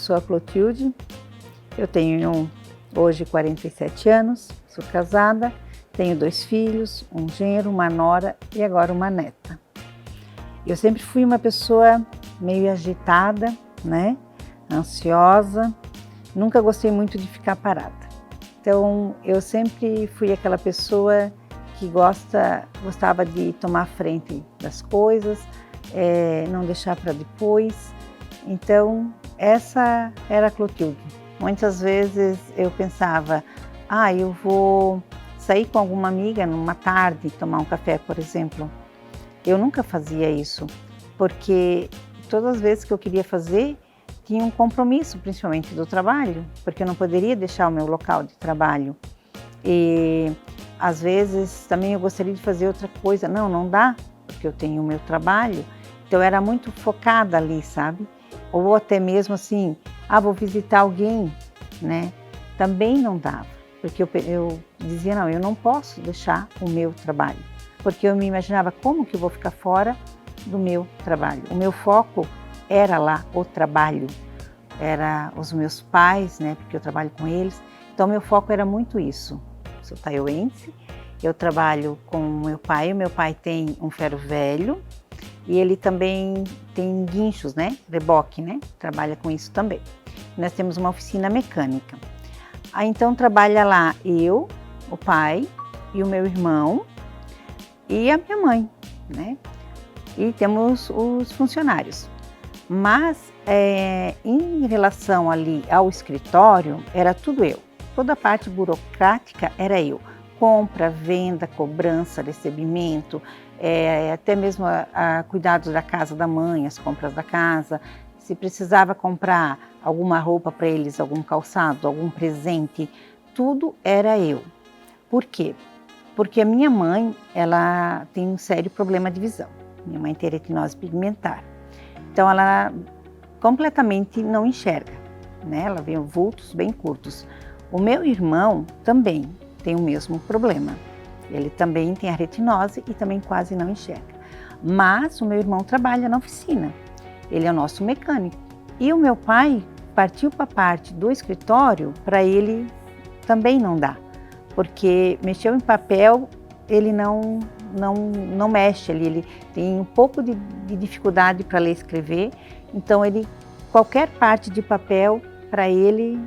sou a Clotilde, eu tenho hoje 47 anos, sou casada, tenho 2 filhos, um genro, uma nora e agora uma neta. Eu sempre fui uma pessoa meio agitada, né? Ansiosa, nunca gostei muito de ficar parada. Então, eu sempre fui aquela pessoa que gostava de tomar frente das coisas, não deixar para depois. Então, essa era a Clotilde. Muitas vezes eu pensava, eu vou sair com alguma amiga numa tarde, tomar um café, por exemplo. Eu nunca fazia isso, porque todas as vezes que eu queria fazer, tinha um compromisso, principalmente do trabalho, porque eu não poderia deixar o meu local de trabalho. E às vezes também eu gostaria de fazer outra coisa. Não dá, porque eu tenho o meu trabalho. Então eu era muito focada ali, sabe? Ou até mesmo assim, vou visitar alguém, né? Também não dava, porque eu dizia, não, eu não posso deixar o meu trabalho, porque eu me imaginava como que eu vou ficar fora do meu trabalho. O meu foco era lá o trabalho, era os meus pais, né? Porque eu trabalho com eles. Então meu foco era muito isso. Sou taioense, eu trabalho com o meu pai tem um ferro velho e ele também tem guinchos, né? Reboque, né? Trabalha com isso também. Nós temos uma oficina mecânica. Então trabalha lá eu, o pai e o meu irmão e a minha mãe, né? E temos os funcionários. Mas em relação ali ao escritório, era tudo eu. Toda a parte burocrática era eu. Compra, venda, cobrança, recebimento, até mesmo cuidados da casa da mãe, as compras da casa. Se precisava comprar alguma roupa para eles, algum calçado, algum presente, tudo era eu. Por quê? Porque a minha mãe, ela tem um sério problema de visão. Minha mãe tem retinose pigmentar. Então ela completamente não enxerga, né? Ela vê vultos bem curtos. O meu irmão também tem o mesmo problema. Ele também tem a retinose e também quase não enxerga. Mas o meu irmão trabalha na oficina. Ele é o nosso mecânico. E o meu pai partiu para a parte do escritório, para ele também não dá. Porque mexeu em papel, ele não mexe ali, ele tem um pouco de dificuldade para ler e escrever, então qualquer parte de papel, para ele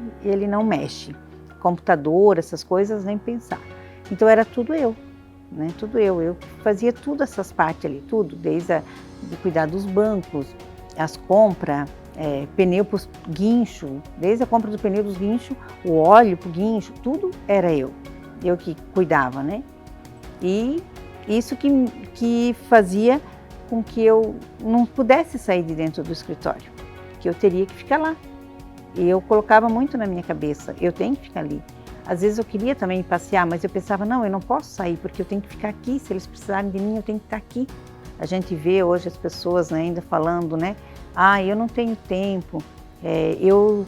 não mexe. Computador, essas coisas, nem pensar. Então era tudo eu, né? Tudo eu fazia tudo essas partes ali, tudo, desde de cuidar dos bancos, as compras, pneu para os guincho, desde a compra do pneu dos guinchos, o óleo para o guincho, tudo era eu que cuidava, né? E isso que fazia com que eu não pudesse sair de dentro do escritório, que eu teria que ficar lá. E eu colocava muito na minha cabeça, eu tenho que ficar ali. Às vezes eu queria também passear, mas eu pensava, não, eu não posso sair, porque eu tenho que ficar aqui, se eles precisarem de mim, eu tenho que estar aqui. A gente vê hoje as pessoas, né, ainda falando, né, eu não tenho tempo, eu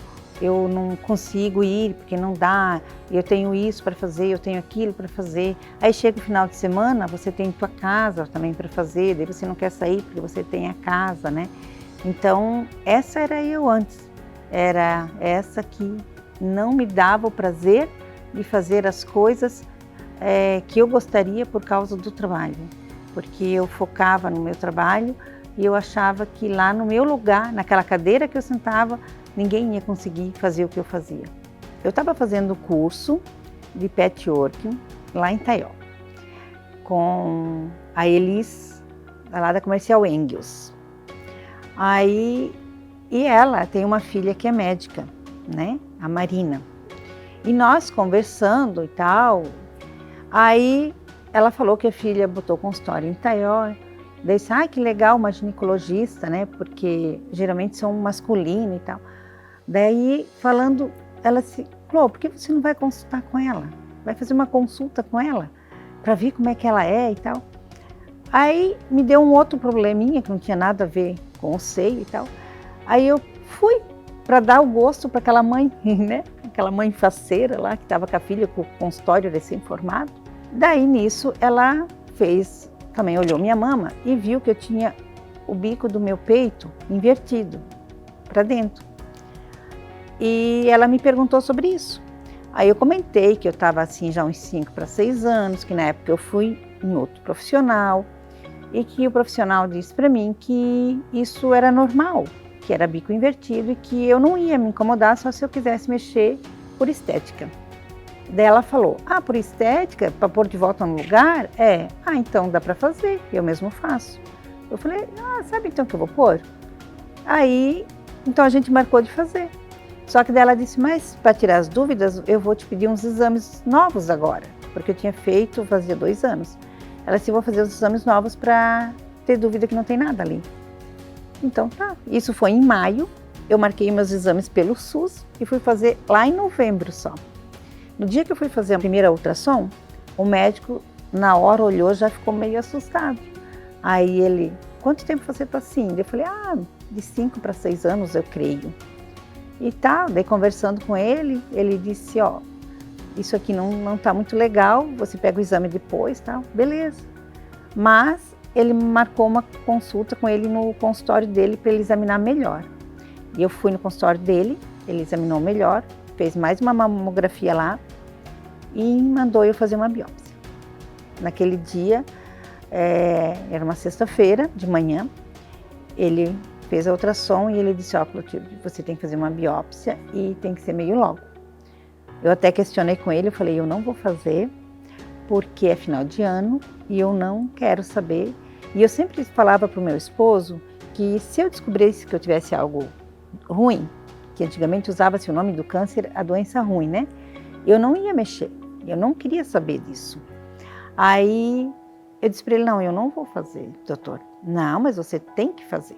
não consigo ir porque não dá, eu tenho isso para fazer, eu tenho aquilo para fazer. Aí chega o final de semana, você tem tua casa também para fazer, daí você não quer sair porque você tem a casa, né? Então, essa era eu antes, era essa que não me dava o prazer de fazer as coisas que eu gostaria por causa do trabalho, porque eu focava no meu trabalho e eu achava que lá no meu lugar, naquela cadeira que eu sentava, ninguém ia conseguir fazer o que eu fazia. Eu estava fazendo curso de patchwork lá em Taió, com a Elis, lá da Comercial Engels. E ela tem uma filha que é médica, né? A Marina. E nós conversando e tal, aí ela falou que a filha botou consultório em Taió. Daí disse, que legal, uma ginecologista, né? Porque geralmente são masculinos e tal. Daí, falando, ela disse, Clô, por que você não vai consultar com ela? Vai fazer uma consulta com ela, para ver como é que ela é e tal. Aí, me deu um outro probleminha, que não tinha nada a ver com o seio e tal. Aí eu fui para dar o gosto para aquela mãe, né? Aquela mãe faceira lá, que estava com a filha com o consultório recém-formado. Daí, nisso, ela também olhou minha mama e viu que eu tinha o bico do meu peito invertido para dentro. e ela me perguntou sobre isso. Aí eu comentei que eu estava assim já uns 5 para 6 anos, que na época eu fui em outro profissional e que o profissional disse para mim que isso era normal, que era bico invertido e que eu não ia me incomodar só se eu quisesse mexer por estética. Daí ela falou, por estética, para pôr de volta no lugar? Então dá para fazer, eu mesmo faço. Eu falei, sabe então que eu vou pôr? Aí, então a gente marcou de fazer. Só que daí ela disse, mas para tirar as dúvidas, eu vou te pedir uns exames novos agora, porque eu tinha feito fazia 2 anos. Ela disse, eu vou fazer os exames novos para ter dúvida que não tem nada ali. Então tá, isso foi em maio, eu marquei meus exames pelo SUS e fui fazer lá em novembro só. No dia que eu fui fazer a primeira ultrassom, o médico na hora olhou, já ficou meio assustado. Aí ele, quanto tempo você tá assim? Eu falei, de 5 para 6 anos eu creio. E tá, daí conversando com ele, ele disse, isso aqui não tá muito legal, você pega o exame depois, tá? Beleza. Mas ele marcou uma consulta com ele no consultório dele para ele examinar melhor. E eu fui no consultório dele, ele examinou melhor, fez mais uma mamografia lá e mandou eu fazer uma biópsia. Naquele dia, era uma sexta-feira de manhã, ele fez a ultrassom e ele disse, Clotilde, você tem que fazer uma biópsia e tem que ser meio logo. Eu até questionei com ele, eu falei, eu não vou fazer porque é final de ano e eu não quero saber. E eu sempre falava para o meu esposo que se eu descobrisse que eu tivesse algo ruim, que antigamente usava-se o nome do câncer, a doença ruim, né? Eu não ia mexer, eu não queria saber disso. Aí eu disse para ele, não, eu não vou fazer, doutor. Não, mas você tem que fazer.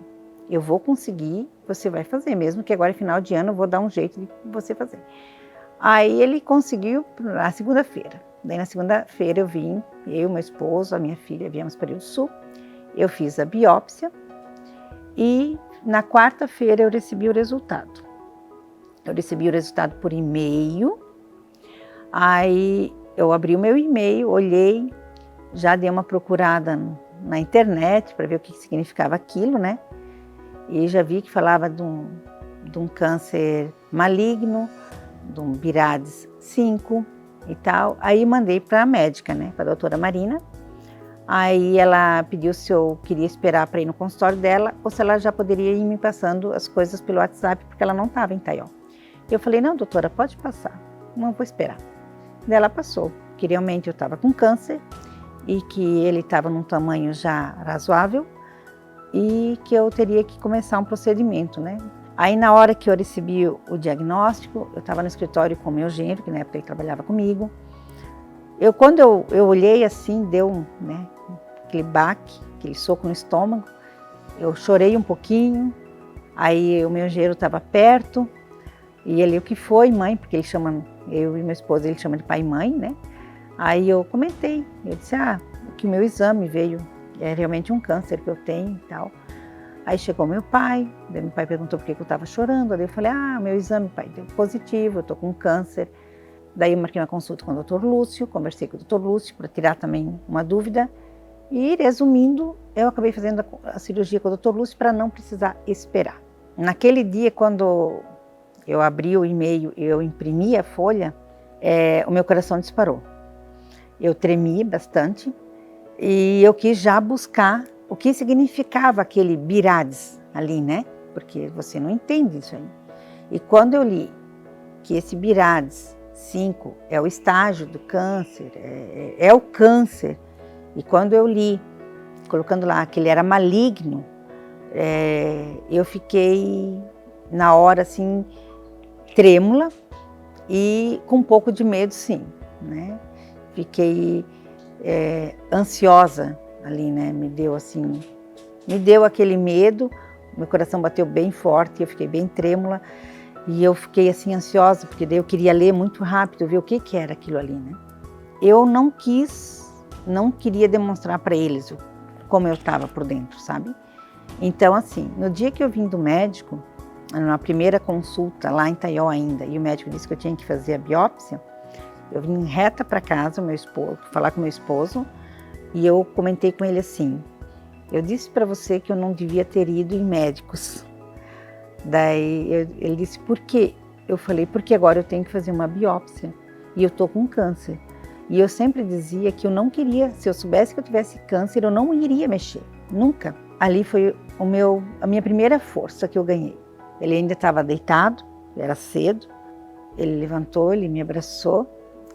Eu vou conseguir, você vai fazer, mesmo que agora é final de ano, eu vou dar um jeito de você fazer. Aí ele conseguiu na segunda-feira. Daí na segunda-feira eu vim, eu, meu esposo, a minha filha, viemos para o Rio do Sul. Eu fiz a biópsia e na quarta-feira eu recebi o resultado. Eu recebi o resultado por e-mail, aí eu abri o meu e-mail, olhei, já dei uma procurada na internet para ver o que significava aquilo, né? E já vi que falava de um câncer maligno, de um BIRADS 5 e tal. Aí mandei para a médica, né, para a doutora Marina. Aí ela pediu se eu queria esperar para ir no consultório dela ou se ela já poderia ir me passando as coisas pelo WhatsApp, porque ela não estava em Taió. Eu falei, não, doutora, pode passar, não vou esperar. Daí ela passou, que realmente eu estava com câncer e que ele estava num tamanho já razoável e que eu teria que começar um procedimento, né? Aí na hora que eu recebi o diagnóstico, eu estava no escritório com o meu genro, que na época ele trabalhava comigo. Quando eu olhei assim, deu aquele baque, aquele soco no estômago, eu chorei um pouquinho, aí o meu genro estava perto, e ele, o que foi, mãe? Porque ele chama, eu e meu esposo, ele chama de pai e mãe, né? Aí eu comentei, eu disse, que o meu exame veio, é realmente um câncer que eu tenho e tal. Aí chegou meu pai perguntou por que eu estava chorando, aí eu falei, o meu exame, pai, deu positivo, eu estou com câncer. Daí eu marquei uma consulta com o Dr. Lúcio, conversei com o Dr. Lúcio para tirar também uma dúvida. E, resumindo, eu acabei fazendo a cirurgia com o Dr. Lúcio para não precisar esperar. Naquele dia, quando eu abri o e-mail e eu imprimi a folha, o meu coração disparou. Eu tremi bastante e eu quis já buscar o que significava aquele BIRADS ali, né? Porque você não entende isso aí. E quando eu li que esse BIRADS 5 é o estágio do câncer, é o câncer, e quando eu li, colocando lá que ele era maligno, eu fiquei na hora assim, trêmula e com um pouco de medo, sim, né? Fiquei ansiosa ali, né? Me deu aquele medo, meu coração bateu bem forte, eu fiquei bem trêmula e eu fiquei assim ansiosa, porque daí eu queria ler muito rápido, ver o que era aquilo ali, né? Eu não queria demonstrar para eles como eu estava por dentro, sabe? Então assim, no dia que eu vim do médico, na primeira consulta lá em Taió ainda, e o médico disse que eu tinha que fazer a biópsia, eu vim reta para casa, falar com meu esposo, e eu comentei com ele assim, eu disse para você que eu não devia ter ido em médicos. Daí ele disse, por quê? eu falei, porque agora eu tenho que fazer uma biópsia e eu tô com câncer. E eu sempre dizia que eu não queria, se eu soubesse que eu tivesse câncer, eu não iria mexer, nunca. Ali foi a minha primeira força que eu ganhei. Ele ainda estava deitado, era cedo, ele levantou, ele me abraçou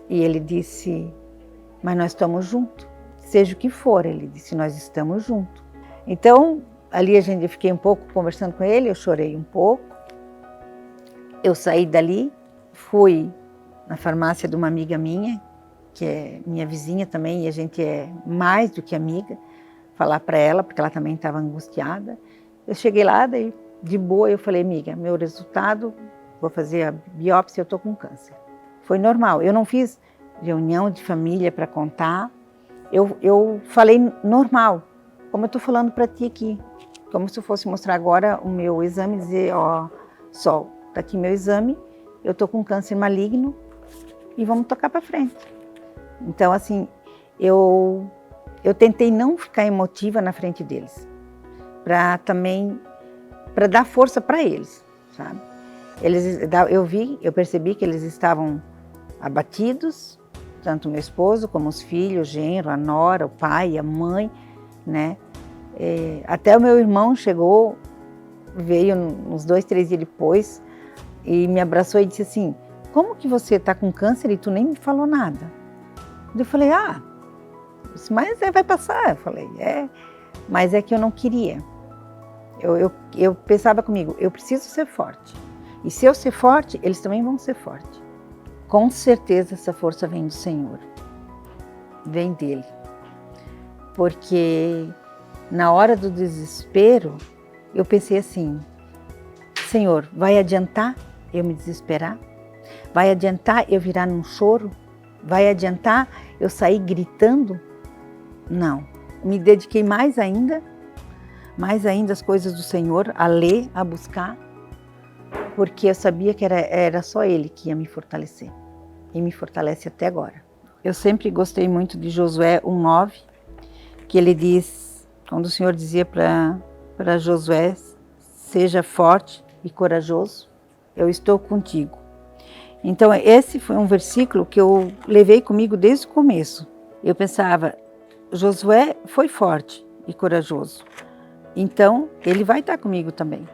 e ele disse, mas nós estamos juntos, seja o que for, ele disse, nós estamos juntos. Então, ali eu fiquei um pouco conversando com ele, eu chorei um pouco, eu saí dali, fui na farmácia de uma amiga minha, que é minha vizinha também, e a gente é mais do que amiga, falar para ela, porque ela também estava angustiada. Eu cheguei lá, daí de boa, eu falei, amiga, meu resultado, vou fazer a biópsia, eu estou com câncer. Foi normal, eu não fiz reunião de família para contar, eu falei normal, como eu estou falando para ti aqui, como se eu fosse mostrar agora o meu exame e dizer, ó, Sol, está aqui meu exame, eu estou com câncer maligno e vamos tocar para frente. Então, assim, eu tentei não ficar emotiva na frente deles, para dar força para eles, sabe? Eu percebi que eles estavam abatidos, tanto meu esposo como os filhos, o genro, a nora, o pai, a mãe, né? Até o meu irmão chegou, veio uns 2, 3 dias depois e me abraçou e disse assim, como que você está com câncer e tu nem me falou nada? Eu falei, mas vai passar. Eu falei, mas é que eu não queria. Eu pensava comigo, eu preciso ser forte. E se eu ser forte, eles também vão ser fortes. Com certeza essa força vem do Senhor. Vem dele. Porque na hora do desespero, eu pensei assim, Senhor, vai adiantar eu me desesperar? Vai adiantar eu virar num choro? Vai adiantar eu sair gritando? Não. Me dediquei mais ainda as coisas do Senhor, a ler, a buscar, porque eu sabia que era só Ele que ia me fortalecer. E me fortalece até agora. Eu sempre gostei muito de Josué 1:9, que ele diz, quando o Senhor dizia para Josué, seja forte e corajoso, eu estou contigo. Então, esse foi um versículo que eu levei comigo desde o começo. Eu pensava, Josué foi forte e corajoso, então ele vai estar comigo também.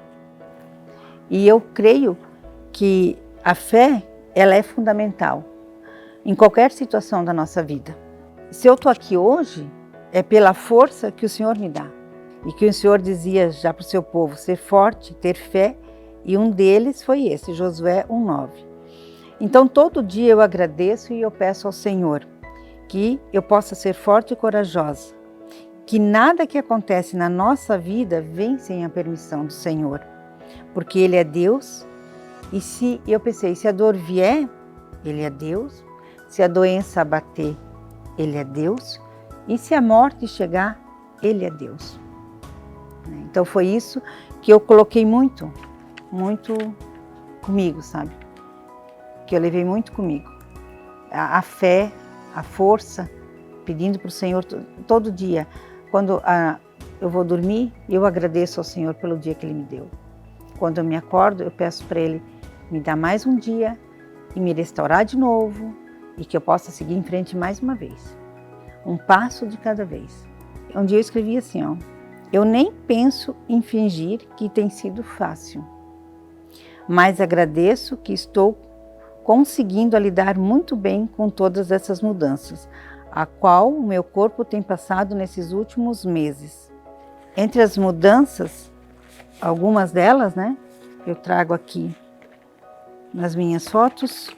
E eu creio que a fé, ela é fundamental em qualquer situação da nossa vida. Se eu estou aqui hoje, é pela força que o Senhor me dá. E que o Senhor dizia já para o seu povo, ser forte, ter fé, e um deles foi esse, Josué 1:9. Então, todo dia eu agradeço e eu peço ao Senhor que eu possa ser forte e corajosa, que nada que acontece na nossa vida vem sem a permissão do Senhor, porque Ele é Deus, e se a dor vier, Ele é Deus, se a doença abater, Ele é Deus, e se a morte chegar, Ele é Deus. Então foi isso que eu coloquei muito comigo, sabe? Que eu levei muito comigo. A fé, a força, pedindo para o Senhor todo dia. Quando eu vou dormir, eu agradeço ao Senhor pelo dia que Ele me deu. Quando eu me acordo, eu peço para Ele me dar mais um dia e me restaurar de novo e que eu possa seguir em frente mais uma vez. Um passo de cada vez. Um dia eu escrevi assim, eu nem penso em fingir que tem sido fácil, mas agradeço que estou conseguindo lidar muito bem com todas essas mudanças, a qual o meu corpo tem passado nesses últimos meses. Entre as mudanças, algumas delas, né, eu trago aqui nas minhas fotos.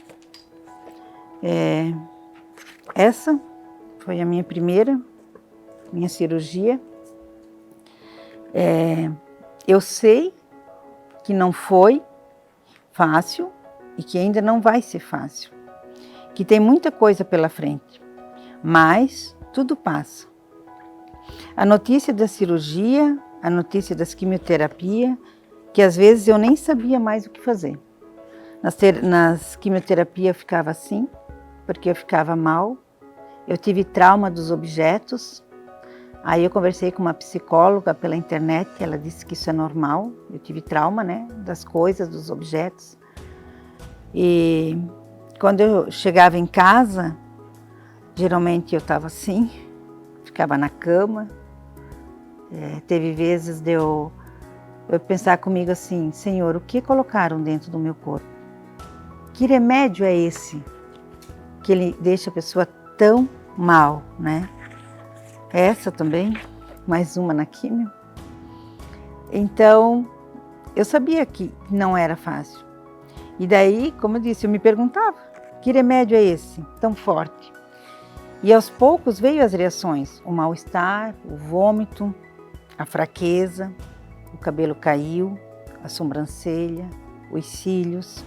Essa foi a minha minha cirurgia. Eu sei que não foi fácil e que ainda não vai ser fácil, que tem muita coisa pela frente, mas tudo passa. A notícia da cirurgia, a notícia das quimioterapia, que às vezes eu nem sabia mais o que fazer. Nas quimioterapias eu ficava assim, porque eu ficava mal, eu tive trauma dos objetos. Aí eu conversei com uma psicóloga pela internet, ela disse que isso é normal, eu tive trauma, né, das coisas, dos objetos. E quando eu chegava em casa, geralmente eu estava assim, ficava na cama. Teve vezes de eu pensar comigo assim, Senhor, o que colocaram dentro do meu corpo? Que remédio é esse que ele deixa a pessoa tão mal, né? Essa também, mais uma na químio. Então, eu sabia que não era fácil. E daí, como eu disse, eu me perguntava, que remédio é esse tão forte? E aos poucos veio as reações, o mal-estar, o vômito, a fraqueza, o cabelo caiu, a sobrancelha, os cílios.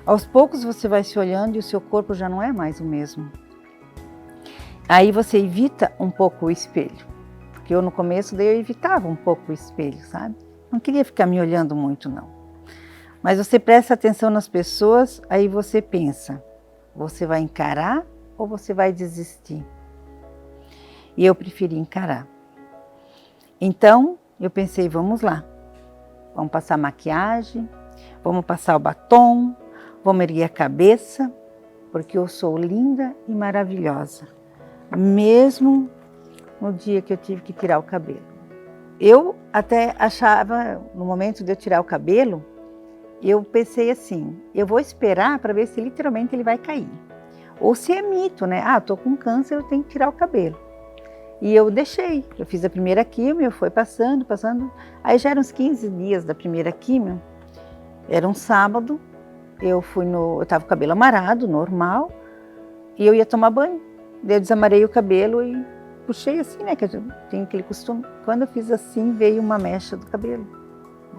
Aos poucos você vai se olhando e o seu corpo já não é mais o mesmo. Aí você evita um pouco o espelho, porque eu no começo daí eu evitava um pouco o espelho, sabe? Não queria ficar me olhando muito não. Mas você presta atenção nas pessoas, aí você pensa, você vai encarar ou você vai desistir? E eu preferi encarar. Então, eu pensei, vamos lá, vamos passar maquiagem, vamos passar o batom, vamos erguer a cabeça, porque eu sou linda e maravilhosa, mesmo no dia que eu tive que tirar o cabelo. Eu até achava, no momento de eu tirar o cabelo, eu pensei assim, eu vou esperar para ver se literalmente ele vai cair. Ou se é mito, né? Ah, estou com câncer, eu tenho que tirar o cabelo. E eu deixei, eu fiz a primeira químio, foi passando, aí já eram uns 15 dias da primeira químio, era um sábado, eu estava com o cabelo amarrado, normal, e eu ia tomar banho. Daí eu desamarei o cabelo e puxei assim, né, que eu tenho aquele costume. Quando eu fiz assim, veio uma mecha do cabelo.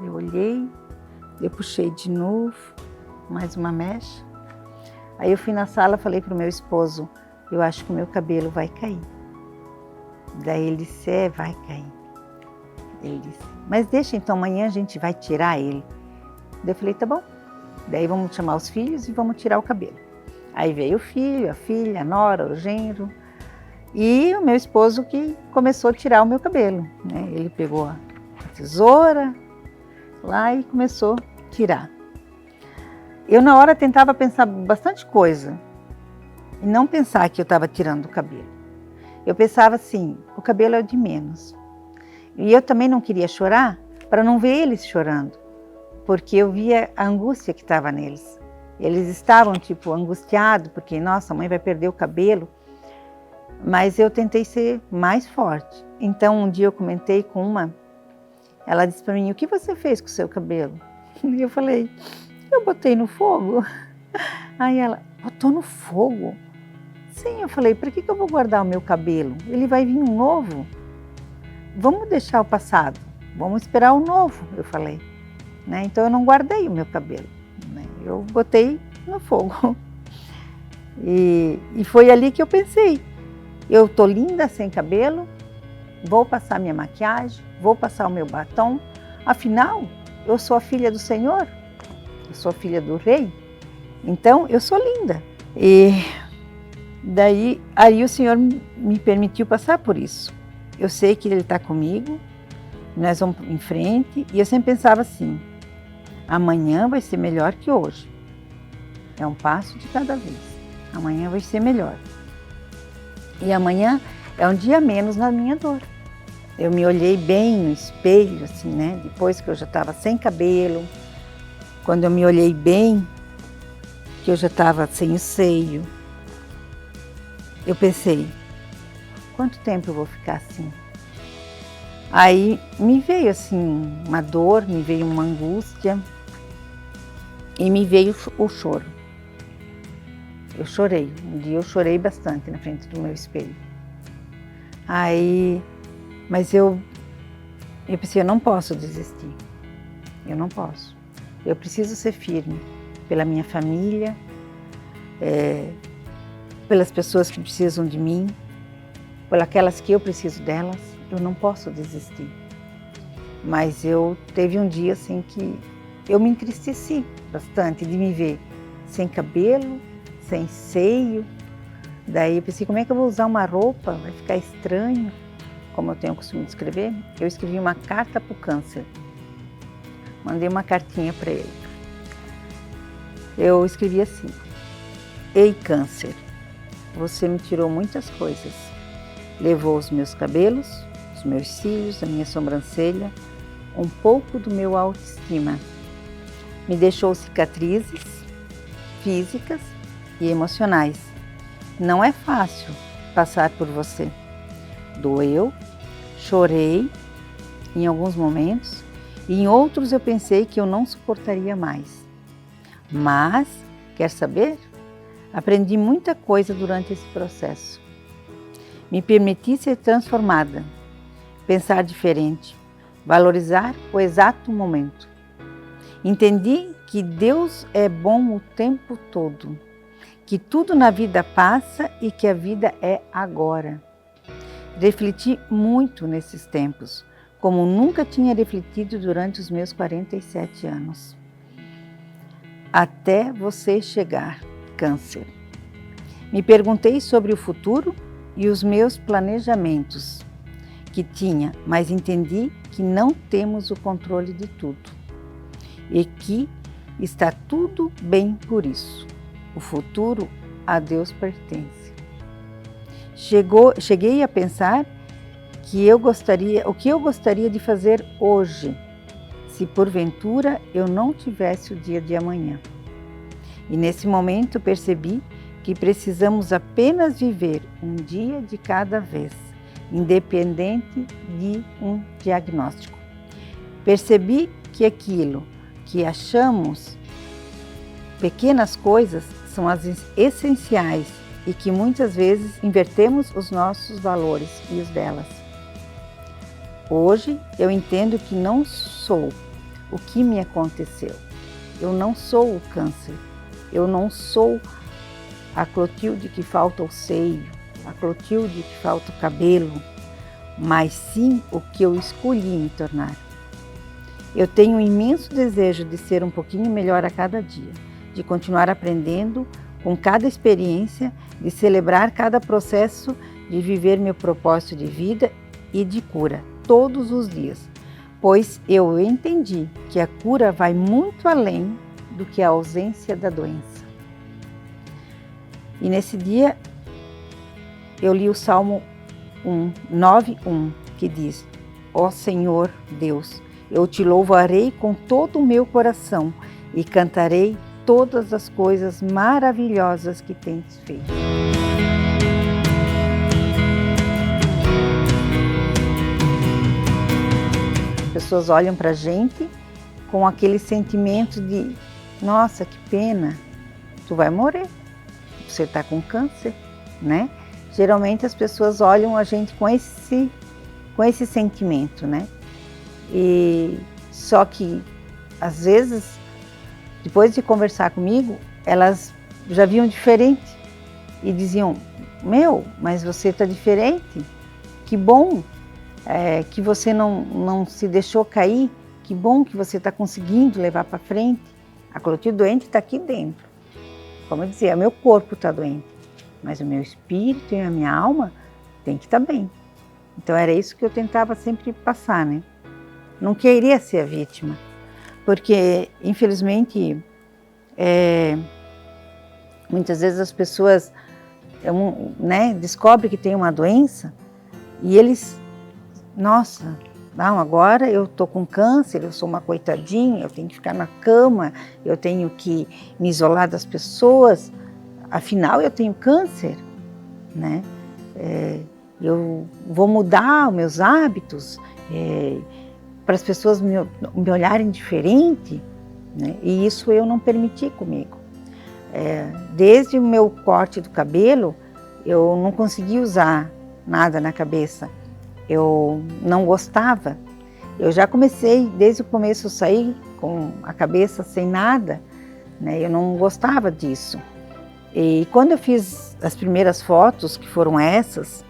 Eu olhei, eu puxei de novo, mais uma mecha. Aí eu fui na sala, falei para o meu esposo, eu acho que o meu cabelo vai cair. Daí ele disse, vai cair. Ele disse, mas deixa então, amanhã a gente vai tirar ele. Daí eu falei, tá bom. Daí vamos chamar os filhos e vamos tirar o cabelo. Aí veio o filho, a filha, a nora, o genro. E o meu esposo que começou a tirar o meu cabelo, né? Ele pegou a tesoura lá e começou a tirar. Eu na hora tentava pensar bastante coisa e não pensar que eu estava tirando o cabelo. Eu pensava assim, o cabelo é o de menos. E eu também não queria chorar para não ver eles chorando, porque eu via a angústia que estava neles. Eles estavam tipo angustiados porque, nossa, a mãe vai perder o cabelo. Mas eu tentei ser mais forte. Então um dia eu comentei com uma, ela disse para mim, o que você fez com o seu cabelo? E eu falei, eu botei no fogo. Aí ela, botou no fogo? Sim, eu falei, para que eu vou guardar o meu cabelo? Ele vai vir um novo. Vamos deixar o passado, vamos esperar o novo, eu falei. Né? Então eu não guardei o meu cabelo, né? Eu botei no fogo. E foi ali que eu pensei, eu tô linda sem cabelo, vou passar minha maquiagem, vou passar o meu batom, afinal, eu sou a filha do Senhor, eu sou a filha do Rei, então eu sou linda. E daí, aí o Senhor me permitiu passar por isso. Eu sei que Ele está comigo, nós vamos em frente, e eu sempre pensava assim, amanhã vai ser melhor que hoje. É um passo de cada vez. Amanhã vai ser melhor. E amanhã é um dia menos na minha dor. Eu me olhei bem no espelho, assim, né? Depois que eu já estava sem cabelo, quando eu me olhei bem, que eu já estava sem o seio, eu pensei, quanto tempo eu vou ficar assim? Aí me veio assim uma dor, me veio uma angústia e me veio o choro. Eu chorei, um dia eu chorei bastante na frente do meu espelho. Aí, mas eu pensei, eu não posso desistir, eu não posso. Eu preciso ser firme pela minha família, pelas pessoas que precisam de mim, por aquelas que eu preciso delas, eu não posso desistir. Mas teve um dia assim que eu me entristeci bastante de me ver sem cabelo, sem seio. Daí eu pensei, como é que eu vou usar uma roupa? Vai ficar estranho, como eu tenho o costume de escrever. Eu escrevi uma carta para o câncer. Mandei uma cartinha para ele. eu escrevi assim: Ei, câncer, você me tirou muitas coisas. Levou os meus cabelos, os meus cílios, a minha sobrancelha, um pouco do meu autoestima. Me deixou cicatrizes físicas e emocionais. Não é fácil passar por você. Doeu, chorei em alguns momentos e em outros eu pensei que eu não suportaria mais. Mas, quer saber? Aprendi muita coisa durante esse processo. Me permiti ser transformada, pensar diferente, valorizar o exato momento. Entendi que Deus é bom o tempo todo, que tudo na vida passa e que a vida é agora. Refleti muito nesses tempos, como nunca tinha refletido durante os meus 47 anos. Até você chegar, câncer. Me perguntei sobre o futuro e os meus planejamentos que tinha, mas entendi que não temos o controle de tudo e que está tudo bem por isso. O futuro a Deus pertence. Cheguei a pensar o que eu gostaria de fazer hoje, se porventura eu não tivesse o dia de amanhã. E nesse momento percebi que precisamos apenas viver um dia de cada vez, independente de um diagnóstico. Percebi que aquilo que achamos pequenas coisas são as essenciais e que muitas vezes invertemos os nossos valores e os delas. Hoje eu entendo que não sou o que me aconteceu. Eu não sou o câncer. Eu não sou a Clotilde que falta o seio, a Clotilde que falta o cabelo, mas sim o que eu escolhi me tornar. Eu tenho um imenso desejo de ser um pouquinho melhor a cada dia, de continuar aprendendo com cada experiência, de celebrar cada processo, de viver meu propósito de vida e de cura todos os dias, pois eu entendi que a cura vai muito além do que a ausência da doença. E nesse dia eu li o Salmo 9:1, que diz: Ó Senhor Deus, eu te louvarei com todo o meu coração e cantarei todas as coisas maravilhosas que tens feito. As pessoas olham para a gente com aquele sentimento de: nossa, que pena, tu vai morrer, você está com câncer, né? Geralmente as pessoas olham a gente com esse sentimento, né? E só que às vezes, depois de conversar comigo, elas já viam diferente e diziam: meu, mas você está diferente, que bom que você não se deixou cair, que bom que você está conseguindo levar para frente. A Clotilde doente está aqui dentro. Como eu dizia, meu corpo está doente, mas o meu espírito e a minha alma tem que estar bem. Então era isso que eu tentava sempre passar, né? Não queria ser a vítima, porque infelizmente muitas vezes as pessoas descobrem que tem uma doença e eles, nossa, não, agora eu estou com câncer, eu sou uma coitadinha, eu tenho que ficar na cama, eu tenho que me isolar das pessoas, afinal eu tenho câncer, né? Eu vou mudar os meus hábitos para as pessoas me olharem diferente, né? E isso eu não permiti comigo. Desde o meu corte do cabelo, eu não conseguia usar nada na cabeça. Eu não gostava. Eu já comecei, desde o começo, eu saí com a cabeça sem nada, né? Eu não gostava disso. E quando eu fiz as primeiras fotos, que foram essas,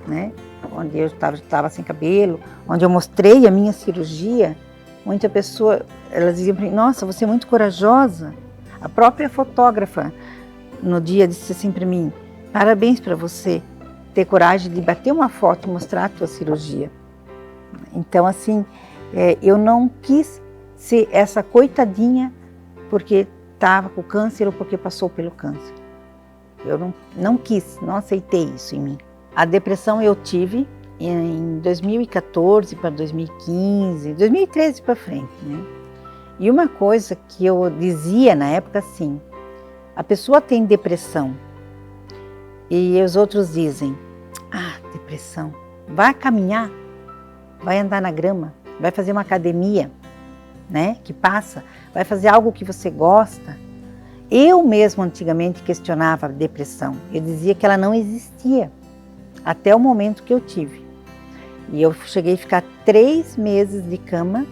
né? Onde eu estava sem cabelo, onde eu mostrei a minha cirurgia, muita pessoa, elas diziam para mim: nossa, você é muito corajosa. A própria fotógrafa, no dia, disse assim para mim: parabéns para você ter coragem de bater uma foto e mostrar a tua cirurgia. Então, assim, eu não quis ser essa coitadinha, porque estava com câncer ou porque passou pelo câncer. Eu não quis, não aceitei isso em mim. A depressão eu tive em 2014 para 2015, 2013 para frente, né? E uma coisa que eu dizia na época assim, a pessoa tem depressão e os outros dizem, depressão, vai caminhar, vai andar na grama, vai fazer uma academia, né, que passa, vai fazer algo que você gosta. Eu mesmo antigamente questionava a depressão, eu dizia que ela não existia, até o momento que eu tive. E eu cheguei a ficar 3 meses de cama,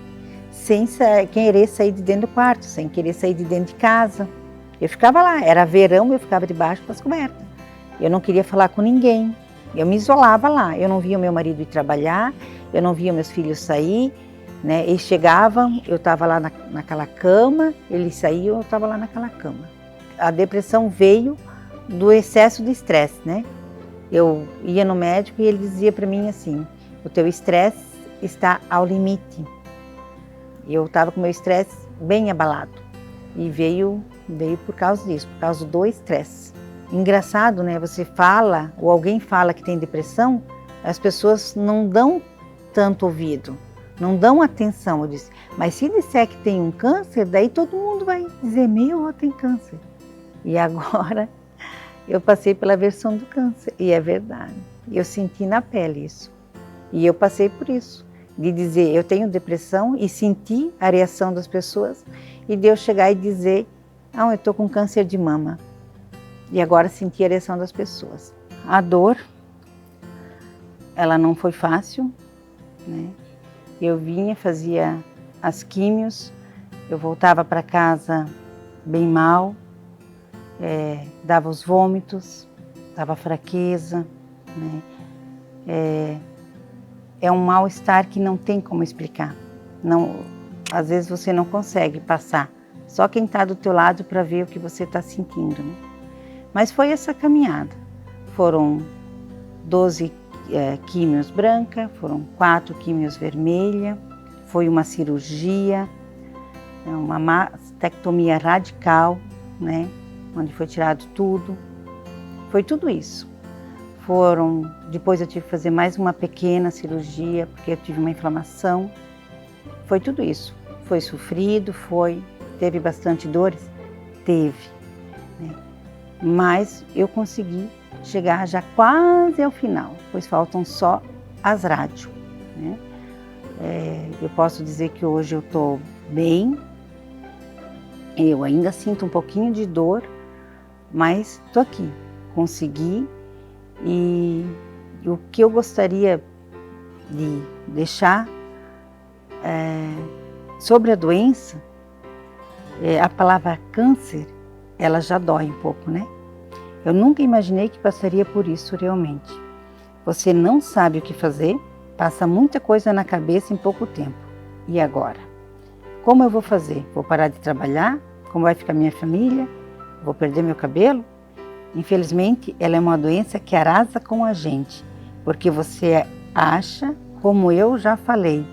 sem querer sair de dentro do quarto, sem querer sair de dentro de casa. Eu ficava lá, era verão, eu ficava debaixo das cobertas. Eu não queria falar com ninguém, eu me isolava lá. Eu não via o meu marido ir trabalhar, eu não via meus filhos sair, né? Eles chegavam, eu estava lá naquela cama, eles saíam, eu estava lá naquela cama. A depressão veio do excesso de estresse, né? Eu ia no médico e ele dizia para mim assim, o teu estresse está ao limite. Eu estava com o meu estresse bem abalado e veio por causa disso, por causa do estresse. Engraçado, né? Você fala, ou alguém fala que tem depressão, as pessoas não dão tanto ouvido, não dão atenção. Eu disse, mas se disser que tem um câncer, daí todo mundo vai dizer, tem câncer. E agora eu passei pela versão do câncer, e é verdade. Eu senti na pele isso. E eu passei por isso, de dizer, eu tenho depressão e senti a reação das pessoas, e de eu chegar e dizer, eu estou com câncer de mama. E agora senti a reação das pessoas. A dor, ela não foi fácil, né? Eu vinha, fazia as químios, eu voltava para casa bem mal, dava os vômitos, dava fraqueza, né? É um mal-estar que não tem como explicar. Não, às vezes você não consegue passar, só quem está do teu lado para ver o que você está sentindo, né? Mas foi essa caminhada. Foram 12 químios branca, foram 4 químios vermelha, foi uma cirurgia, uma mastectomia radical, né, onde foi tirado tudo. Foi tudo isso. Depois eu tive que fazer mais uma pequena cirurgia, porque eu tive uma inflamação. Foi tudo isso. Foi sofrido, teve bastante dores? Teve, né? Mas eu consegui chegar já quase ao final, pois faltam só as rádios, né? Eu posso dizer que hoje eu estou bem, eu ainda sinto um pouquinho de dor, mas estou aqui, consegui. E o que eu gostaria de deixar sobre a doença, a palavra câncer, ela já dói um pouco, né? Eu nunca imaginei que passaria por isso realmente. Você não sabe o que fazer, passa muita coisa na cabeça em pouco tempo. E agora? Como eu vou fazer? Vou parar de trabalhar? Como vai ficar minha família? Vou perder meu cabelo? Infelizmente, ela é uma doença que arrasa com a gente, porque você acha, como eu já falei,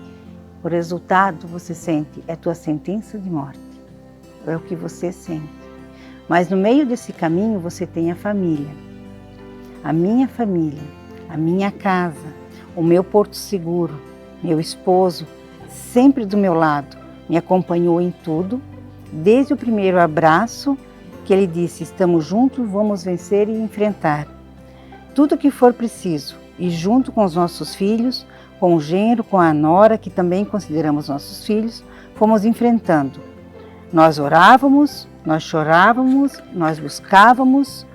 o resultado você sente, é tua sentença de morte. É o que você sente. Mas no meio desse caminho você tem a família, a minha casa, o meu porto seguro, meu esposo, sempre do meu lado, me acompanhou em tudo, desde o primeiro abraço, que ele disse, estamos juntos, vamos vencer e enfrentar tudo que for preciso, e junto com os nossos filhos, com o genro, com a nora, que também consideramos nossos filhos, fomos enfrentando. Nós orávamos, nós chorávamos, nós buscávamos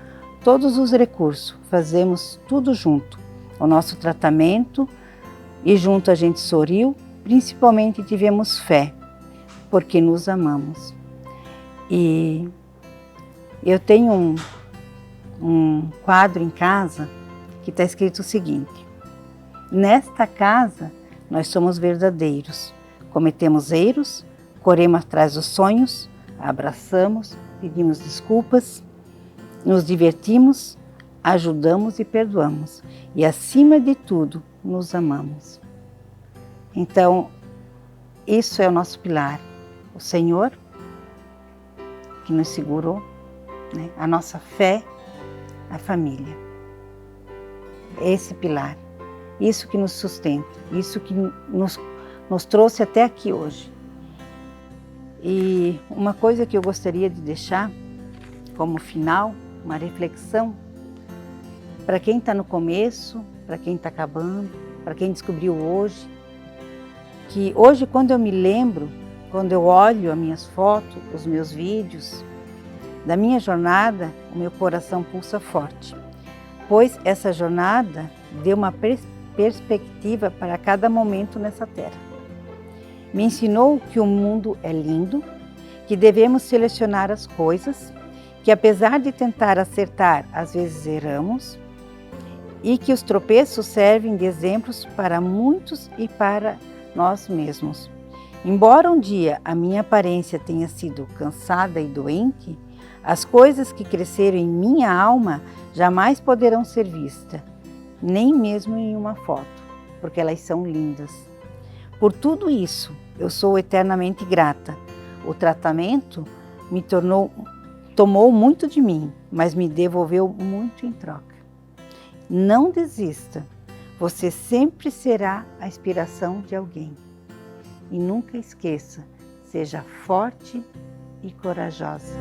todos os recursos, fazemos tudo junto, o nosso tratamento, e junto a gente sorriu, principalmente tivemos fé, porque nos amamos. E eu tenho um quadro em casa que está escrito o seguinte, nesta casa nós somos verdadeiros, cometemos erros, corremos atrás dos sonhos, abraçamos, pedimos desculpas, nos divertimos, ajudamos e perdoamos. E acima de tudo, nos amamos. Então, isso é o nosso pilar. O Senhor, que nos segurou, né? A nossa fé, a família. Esse pilar, isso que nos sustenta, isso que nos trouxe até aqui hoje. E uma coisa que eu gostaria de deixar como final, uma reflexão, para quem está no começo, para quem está acabando, para quem descobriu hoje, que hoje quando eu me lembro, quando eu olho as minhas fotos, os meus vídeos, da minha jornada, o meu coração pulsa forte, pois essa jornada deu uma perspectiva para cada momento nessa terra. Me ensinou que o mundo é lindo, que devemos selecionar as coisas, que apesar de tentar acertar, às vezes erramos, e que os tropeços servem de exemplos para muitos e para nós mesmos. Embora um dia a minha aparência tenha sido cansada e doente, as coisas que cresceram em minha alma jamais poderão ser vistas, nem mesmo em uma foto, porque elas são lindas. Por tudo isso, eu sou eternamente grata. O tratamento tomou muito de mim, mas me devolveu muito em troca. Não desista, você sempre será a inspiração de alguém. E nunca esqueça, seja forte e corajosa.